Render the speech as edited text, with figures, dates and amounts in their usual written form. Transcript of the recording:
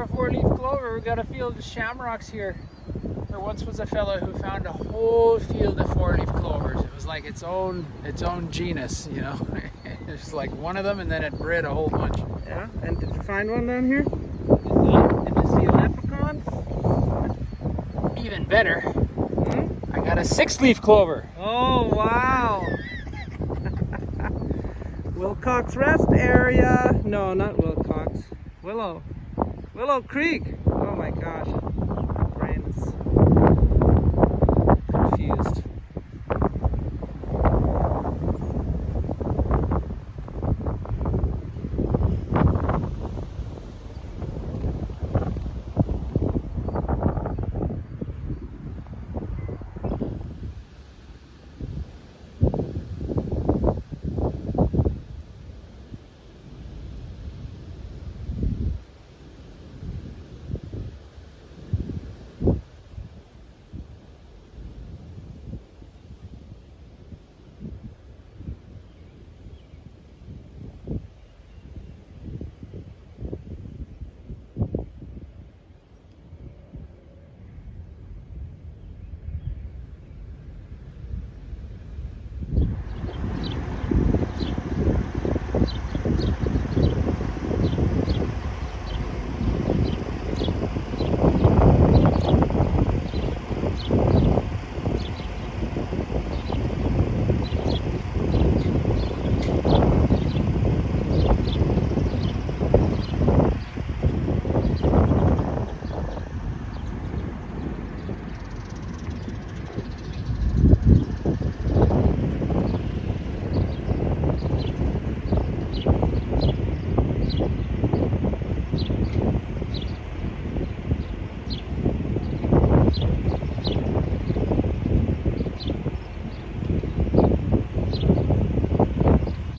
for four-leaf clover. We got a field of shamrocks here. There once was a fellow who found a whole field of four-leaf clovers. It was like its own genus, you know. There's like one of them, and then it bred a whole bunch. Yeah. And did you find one down here? Did you see a leprechaun? Even better, Hmm? I got a six-leaf clover. Oh wow! Wilcox Rest Area. No, not Wilcox. Willow Creek. Oh my gosh, brain is confused.